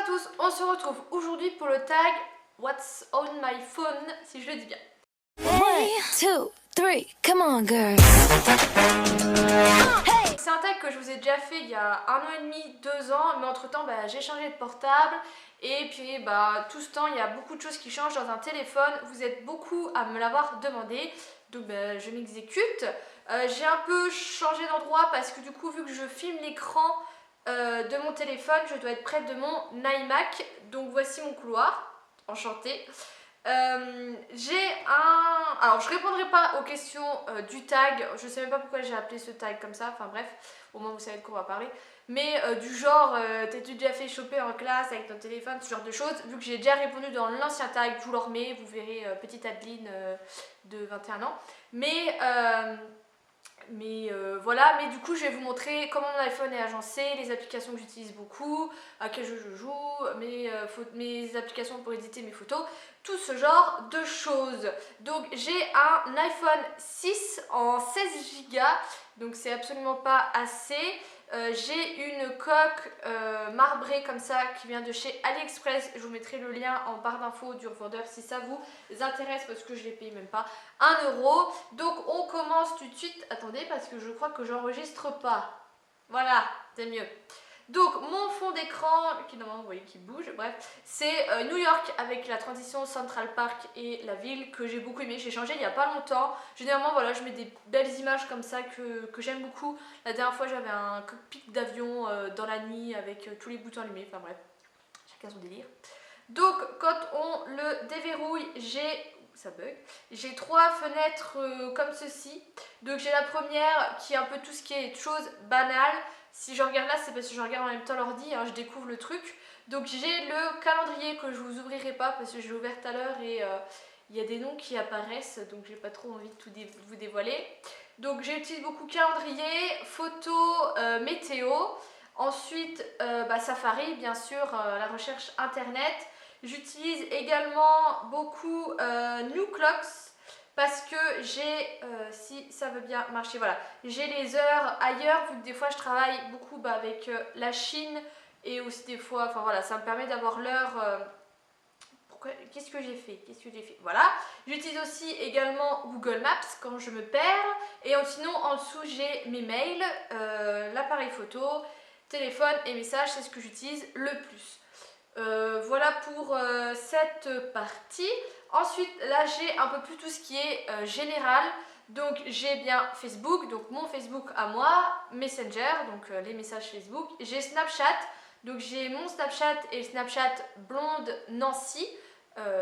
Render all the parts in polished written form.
tous, on se retrouve aujourd'hui pour le tag What's on my phone, si je le dis bien. 1, 2, 3, come on girl. C'est un tag que je vous ai déjà fait il y a 1 an et demi, 2 ans, mais entre temps j'ai changé de portable et puis tout ce temps il y a beaucoup de choses qui changent dans un téléphone. Vous êtes beaucoup à me l'avoir demandé, donc je m'exécute. J'ai un peu changé d'endroit parce que du coup vu que je filme l'écran de mon téléphone, je dois être près de mon iMac, donc voici mon couloir, enchantée. Alors je répondrai pas aux questions du tag, je sais même pas pourquoi j'ai appelé ce tag comme ça, enfin bref, au moins vous savez de quoi on va parler. Mais du genre, t'es-tu déjà fait choper en classe avec ton téléphone, ce genre de choses. Vu que j'ai déjà répondu dans l'ancien tag, je vous le remets, vous verrez petite Adeline de 21 ans. Voilà, mais du coup je vais vous montrer comment mon iPhone est agencé, les applications que j'utilise beaucoup, à quel jeu je joue, mes applications pour éditer mes photos, tout ce genre de choses. Donc j'ai un iPhone 6 en 16 Go, donc c'est absolument pas assez. J'ai une coque marbrée comme ça qui vient de chez AliExpress. Je vous mettrai le lien en barre d'infos du revendeur si ça vous intéresse parce que je l'ai payé même pas 1 €. Donc on commence tout de suite. Attendez parce que je crois que j'enregistre pas. Voilà, c'est mieux. Donc mon fond d'écran, qui normalement vous voyez qui bouge, bref, c'est New York avec la transition Central Park et la ville que j'ai beaucoup aimé. J'ai changé il n'y a pas longtemps. Généralement voilà, je mets des belles images comme ça que j'aime beaucoup. La dernière fois j'avais un cockpit d'avion dans la nuit avec tous les boutons allumés, enfin bref, chacun son délire. Donc quand on le déverrouille, ça bug. J'ai 3 fenêtres comme ceci. Donc j'ai la première qui est un peu tout ce qui est choses banales. Si je regarde là, c'est parce que je regarde en même temps l'ordi, hein, je découvre le truc. Donc j'ai le calendrier que je vous ouvrirai pas parce que je l'ai ouvert tout à l'heure et il y a des noms qui apparaissent, donc j'ai pas trop envie de tout vous dévoiler. Donc j'utilise beaucoup calendrier, photo, météo. Ensuite Safari, bien sûr, la recherche internet. J'utilise également beaucoup New Clocks parce que j'ai, si ça veut bien marcher, voilà, j'ai les heures ailleurs vu que des fois je travaille beaucoup avec la Chine et aussi des fois, enfin voilà, ça me permet d'avoir l'heure. Qu'est-ce que j'ai fait? Voilà. J'utilise aussi également Google Maps quand je me perds. Et sinon, en dessous, j'ai mes mails, l'appareil photo, téléphone et messages. C'est ce que j'utilise le plus. Voilà pour cette partie. Ensuite, là, j'ai un peu plus tout ce qui est général. Donc, j'ai bien Facebook, donc mon Facebook à moi, Messenger, donc les messages Facebook. J'ai Snapchat, donc j'ai mon Snapchat et le Snapchat Blonde Nancy.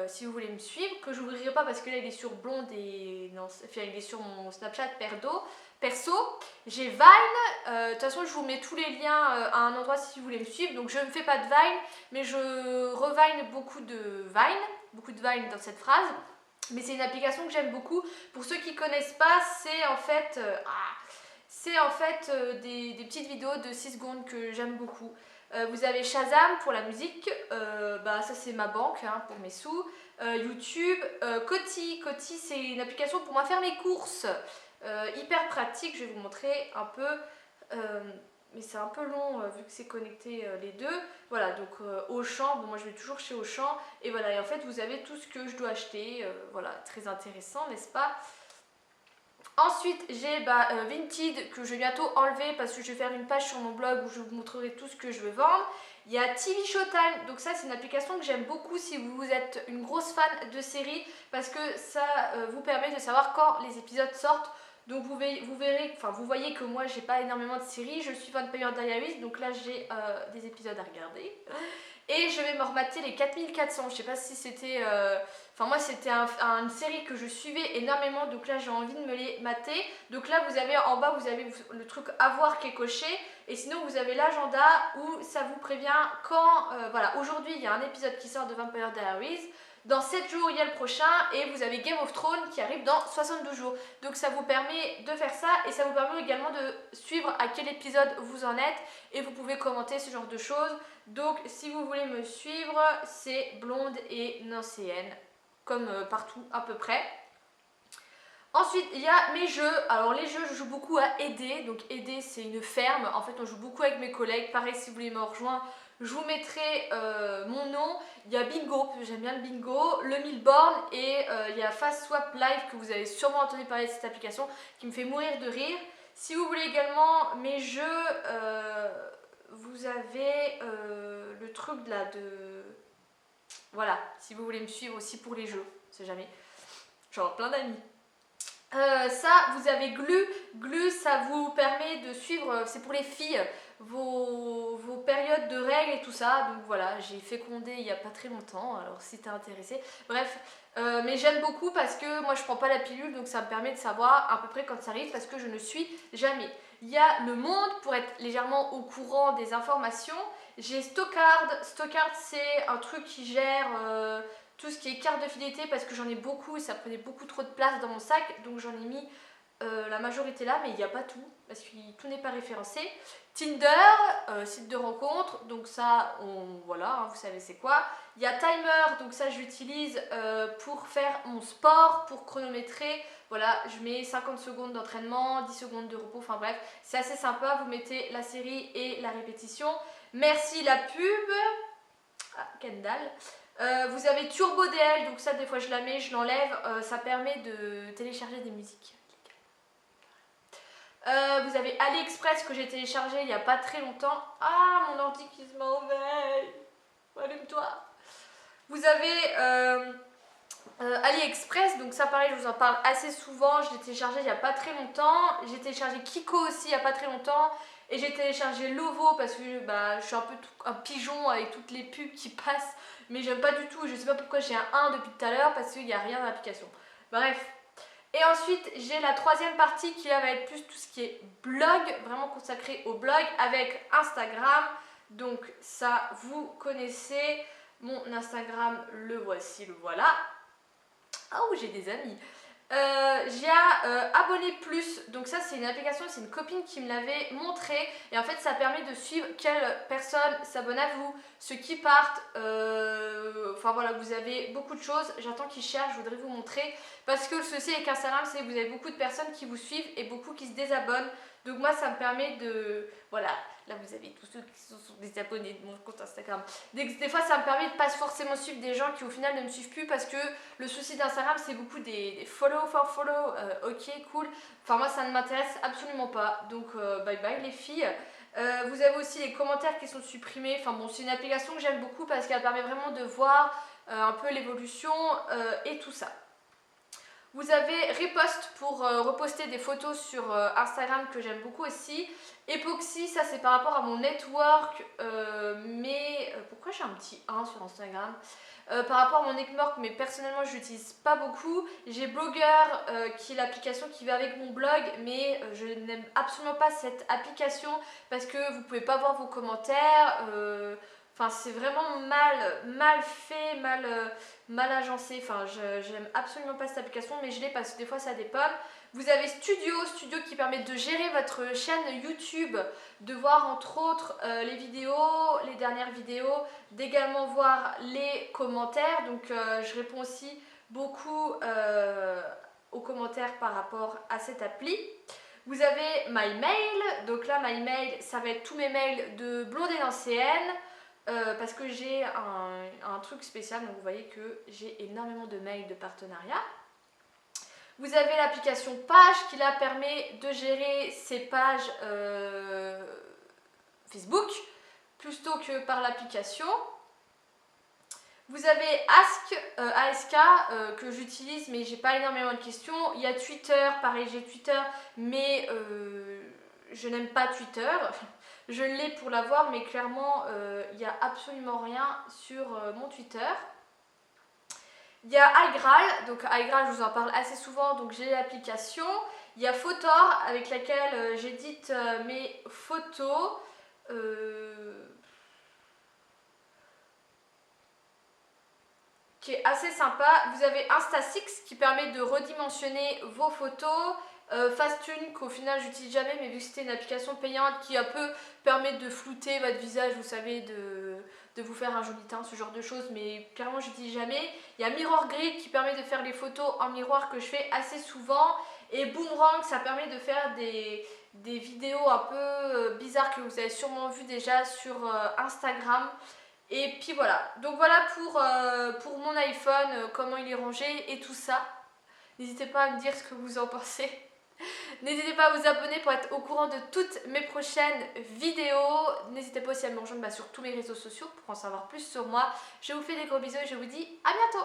Si vous voulez me suivre, que je n'ouvrirai pas parce que là il est sur Blonde et enfin, il est sur mon Snapchat perso. J'ai Vine, de toute façon je vous mets tous les liens à un endroit si vous voulez me suivre. Donc je ne fais pas de Vine, mais je revine beaucoup de Vine dans cette phrase. Mais c'est une application que j'aime beaucoup. Pour ceux qui ne connaissent pas, c'est en fait, des petites vidéos de 6 secondes que j'aime beaucoup. Vous avez Shazam pour la musique, ça c'est ma banque hein, pour mes sous. YouTube, Coty c'est une application pour moi faire mes courses, hyper pratique, je vais vous montrer un peu, mais c'est un peu long vu que c'est connecté les deux. Voilà, donc Auchan, moi je vais toujours chez Auchan, et voilà, et en fait vous avez tout ce que je dois acheter, voilà, très intéressant n'est-ce pas? Ensuite, j'ai Vinted que je vais bientôt enlever parce que je vais faire une page sur mon blog où je vous montrerai tout ce que je veux vendre. Il y a TV Showtime, donc ça c'est une application que j'aime beaucoup si vous êtes une grosse fan de séries parce que ça vous permet de savoir quand les épisodes sortent. Donc vous verrez, enfin vous voyez que moi j'ai pas énormément de séries, je suis Vampire Diaries, donc là j'ai des épisodes à regarder. Et je vais me remater les 4400, je sais pas si c'était... Enfin moi c'était une série que je suivais énormément, donc là j'ai envie de me les mater. Donc là vous avez en bas, vous avez le truc avoir qui est coché. Et sinon vous avez l'agenda où ça vous prévient quand... voilà, aujourd'hui il y a un épisode qui sort de Vampire Diaries. Dans 7 jours il y a le prochain et vous avez Game of Thrones qui arrive dans 72 jours. Donc ça vous permet de faire ça et ça vous permet également de suivre à quel épisode vous en êtes. Et vous pouvez commenter ce genre de choses. Donc si vous voulez me suivre, c'est Blonde et Nancéenne, comme partout à peu près. Ensuite, il y a mes jeux. Alors les jeux, je joue beaucoup à Aider. Donc Aider, c'est une ferme. En fait, on joue beaucoup avec mes collègues. Pareil, si vous voulez me rejoindre, Je vous mettrai mon nom. Il y a Bingo, j'aime bien le Bingo, le Milborn et il y a Fast Swap Live que vous avez sûrement entendu parler de cette application qui me fait mourir de rire. Si vous voulez également mes jeux, vous avez le truc là de... Voilà, si vous voulez me suivre aussi pour les jeux, on sait jamais. Genre plein d'amis. Ça, vous avez Glu. Glu, ça vous permet de suivre, c'est pour les filles, vos périodes de règles et tout ça. Donc voilà, j'ai fécondé il n'y a pas très longtemps, alors si t'es intéressé. Bref, mais j'aime beaucoup parce que moi je prends pas la pilule, donc ça me permet de savoir à peu près quand ça arrive parce que je ne suis jamais. Il y a Le Monde pour être légèrement au courant des informations. J'ai Stockard. Stockard, c'est un truc qui gère... tout ce qui est carte de fidélité parce que j'en ai beaucoup et ça prenait beaucoup trop de place dans mon sac, donc j'en ai mis la majorité là, mais il n'y a pas tout parce que tout n'est pas référencé. Tinder, site de rencontre, donc ça voilà, hein, vous savez c'est quoi. Il y a Timer, donc ça j'utilise pour faire mon sport, pour chronométrer. Voilà, je mets 50 secondes d'entraînement, 10 secondes de repos, enfin bref, c'est assez sympa. Vous mettez la série et la répétition. Merci la pub. Ah, Kendall. Vous avez Turbo DL, donc ça des fois je la mets, je l'enlève, ça permet de télécharger des musiques. Vous avez AliExpress que j'ai téléchargé il n'y a pas très longtemps. Ah, mon ordi qui se met en veille. Allume-toi. Vous avez AliExpress, donc ça pareil, je vous en parle assez souvent. Je l'ai téléchargé il n'y a pas très longtemps. J'ai téléchargé Kiko aussi il n'y a pas très longtemps. Et j'ai téléchargé Lovo parce que je suis un peu un pigeon avec toutes les pubs qui passent. Mais j'aime pas du tout. Je sais pas pourquoi j'ai un 1 depuis tout à l'heure parce qu'il n'y a rien dans l'application. Bref. Et ensuite, j'ai la troisième partie qui là va être plus tout ce qui est blog, vraiment consacré au blog avec Instagram. Donc ça, vous connaissez mon Instagram, le voici, le voilà. Oh, j'ai des amis. J'ai Abonné Plus, donc ça c'est une application, c'est une copine qui me l'avait montré et en fait ça permet de suivre quelles personnes s'abonnent à vous, ceux qui partent, enfin voilà, vous avez beaucoup de choses. J'attends qu'ils cherchent, je voudrais vous montrer parce que le souci avec Instagram c'est que vous avez beaucoup de personnes qui vous suivent et beaucoup qui se désabonnent, donc moi ça me permet de, voilà, là vous avez tous ceux qui sont désabonnés de mon compte Instagram. Des fois ça me permet de pas forcément suivre des gens qui au final ne me suivent plus parce que le souci d'Instagram c'est beaucoup des follow for follow, ok cool, enfin moi ça ne m'intéresse absolument pas, donc bye bye les filles. Vous avez aussi les commentaires qui sont supprimés, enfin bon c'est une application que j'aime beaucoup parce qu'elle permet vraiment de voir un peu l'évolution et tout ça. Vous avez Repost pour reposter des photos sur Instagram que j'aime beaucoup aussi. Epoxy, ça c'est par rapport à mon network, mais pourquoi j'ai un petit 1 sur Instagram par rapport à mon network, mais personnellement je l'utilise pas beaucoup. J'ai Blogger qui est l'application qui va avec mon blog, mais je n'aime absolument pas cette application parce que vous pouvez pas voir vos commentaires. Enfin, c'est vraiment mal fait, mal agencé. Enfin, j'aime absolument pas cette application, mais je l'ai parce que des fois ça dépanne. Vous avez Studio qui permet de gérer votre chaîne YouTube, de voir entre autres les vidéos, les dernières vidéos, d'également voir les commentaires. Donc, je réponds aussi beaucoup aux commentaires par rapport à cette appli. Vous avez My Mail, donc là My Mail ça va être tous mes mails de Blondet l'ancienne. Parce que j'ai un truc spécial, donc vous voyez que j'ai énormément de mails de partenariat. Vous avez l'application Page qui là permet de gérer ses pages Facebook plutôt que par l'application. Vous avez ASK que j'utilise mais j'ai pas énormément de questions. Il y a Twitter, pareil j'ai Twitter mais je n'aime pas Twitter. Je l'ai pour l'avoir, mais clairement, il n'y a absolument rien sur mon Twitter. Il y a iGral, donc iGral, je vous en parle assez souvent, donc j'ai l'application. Il y a Photor, avec laquelle j'édite mes photos. Qui est assez sympa. Vous avez Insta6 qui permet de redimensionner vos photos. Facetune qu'au final j'utilise jamais, mais vu que c'était une application payante qui un peu permet de flouter votre visage, vous savez, de vous faire un joli teint, ce genre de choses, mais clairement j'utilise jamais. Il y a Mirror Grid qui permet de faire les photos en miroir que je fais assez souvent, et Boomerang ça permet de faire des des vidéos un peu bizarres que vous avez sûrement vu déjà sur Instagram. Et puis voilà, donc voilà pour mon iPhone, comment il est rangé et tout ça. N'hésitez pas à me dire ce que vous en pensez. N'hésitez pas à vous abonner pour être au courant de toutes mes prochaines vidéos. N'hésitez pas aussi à me rejoindre sur tous mes réseaux sociaux pour en savoir plus sur moi. Je vous fais des gros bisous et je vous dis à bientôt.